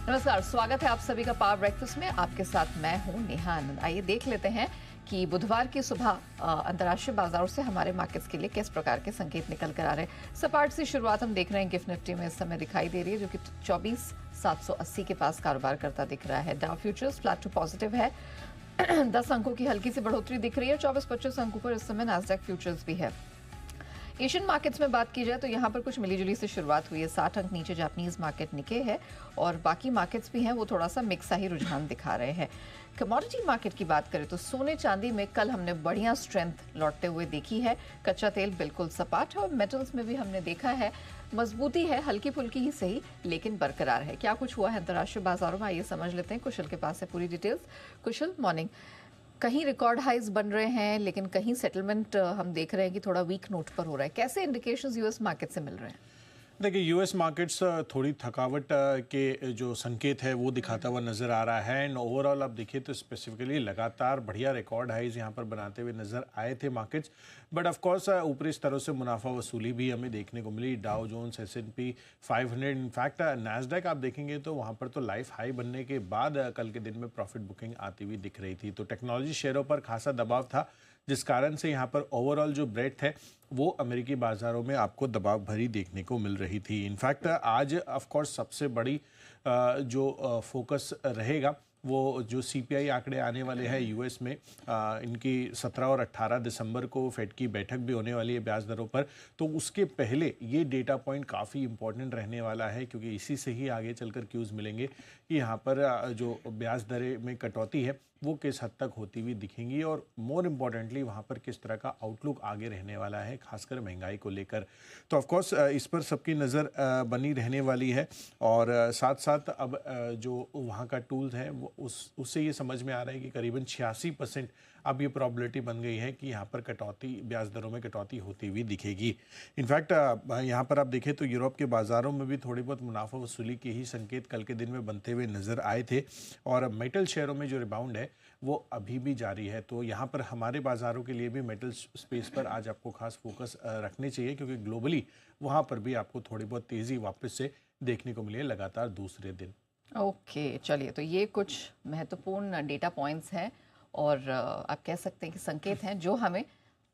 नमस्कार, स्वागत है आप सभी का पावर ब्रेकफास्ट में। आपके साथ मैं हूं नेहा आनंद। आइए देख लेते हैं कि बुधवार की सुबह अंतर्राष्ट्रीय बाजारों से हमारे मार्केट्स के लिए किस प्रकार के संकेत निकल कर आ रहे हैं। सपाट सी शुरुआत हम देख रहे हैं गिफ्ट निफ्टी में इस समय दिखाई दे रही है, जो कि 24,780 के पास कारोबार करता दिख रहा है। Dow futures flat to positive है। 10 अंकों की हल्की सी बढ़ोतरी दिख रही है। 24-25 अंकों पर इस समय नैस्डैक फ्यूचर्स भी है। एशियन मार्केट्स में बात की जाए तो यहाँ पर कुछ मिलीजुली से शुरुआत हुई है। 60 अंक नीचे जापानीज मार्केट निके है और बाकी मार्केट्स भी हैं वो थोड़ा सा मिक्सा ही रुझान दिखा रहे हैं। कमोडिटी मार्केट की बात करें तो सोने चांदी में कल हमने बढ़िया स्ट्रेंथ लौटते हुए देखी है। कच्चा तेल बिल्कुल सपाट है और मेटल्स में भी हमने देखा है मजबूती है, हल्की फुल्की ही सही लेकिन बरकरार है। क्या कुछ हुआ है अंतर्राष्ट्रीय बाजारों में, आइए समझ लेते हैं। कुशल के पास है पूरी डिटेल्स। कुशल, मॉर्निंग। कहीं रिकॉर्ड हाइज बन रहे हैं लेकिन कहीं सेटलमेंट हम देख रहे हैं कि थोड़ा वीक नोट पर हो रहा है। कैसे इंडिकेशंस यूएस मार्केट से मिल रहे हैं? देखिए, यूएस मार्केट्स थोड़ी थकावट के जो संकेत है वो दिखाता हुआ नज़र आ रहा है। एंड ओवरऑल आप देखिए तो स्पेसिफिकली लगातार बढ़िया रिकॉर्ड हाइज यहाँ पर बनाते हुए नज़र आए थे मार्केट्स। बट ऑफ कोर्स ऊपरी स्तरों से मुनाफा वसूली भी हमें देखने को मिली। Dow Jones, S&P 500, in fact Nasdaq आप देखेंगे तो वहाँ पर तो लाइफ हाई बनने के बाद कल के दिन में प्रॉफिट बुकिंग आती हुई दिख रही थी। तो टेक्नोलॉजी शेयरों पर खासा दबाव था, जिस कारण से यहाँ पर ओवरऑल जो ब्रेथ है वो अमेरिकी बाज़ारों में आपको दबाव भरी देखने को मिल रही थी। इनफैक्ट आज ऑफ कोर्स सबसे बड़ी जो फोकस रहेगा वो जो सीपीआई आंकड़े आने वाले हैं यूएस में। इनकी 17 और 18 दिसंबर को फेड की बैठक भी होने वाली है ब्याज दरों पर। तो उसके पहले ये डेटा पॉइंट काफ़ी इंपॉर्टेंट रहने वाला है, क्योंकि इसी से ही आगे चलकर क्यूज़ मिलेंगे कि यहाँ पर जो ब्याज दरें में कटौती है वो किस हद तक होती हुई दिखेंगी और मोर इम्पॉर्टेंटली वहाँ पर किस तरह का आउटलुक आगे रहने वाला है, खासकर महंगाई को लेकर। तो ऑफ कोर्स इस पर सबकी नज़र बनी रहने वाली है। और साथ साथ अब जो वहाँ का टूल्स है वो उससे ये समझ में आ रहा है कि करीबन 86% अब ये प्रॉबिलिटी बन गई है कि यहाँ पर कटौती, ब्याज दरों में कटौती होती हुई दिखेगी। इनफैक्ट यहाँ पर आप देखें तो यूरोप के बाज़ारों में भी थोड़ी बहुत मुनाफा वसूली के ही संकेत कल के दिन में बनते हुए नज़र आए थे। और मेटल शेयरों में जो रिबाउंड है वो अभी भी जारी है। तो यहाँ पर हमारे बाज़ारों के लिए भी मेटल स्पेस पर आज आपको खास फोकस रखने चाहिए, क्योंकि ग्लोबली वहाँ पर भी आपको थोड़ी बहुत तेज़ी वापस से देखने को मिली है लगातार दूसरे दिन। ओके, चलिए, तो ये कुछ महत्वपूर्ण डेटा पॉइंट्स हैं और आप कह सकते हैं कि संकेत हैं जो हमें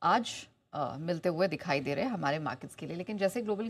आज मिलते हुए दिखाई दे रहे हैं हमारे मार्केट्स के लिए। लेकिन जैसे ग्लोबल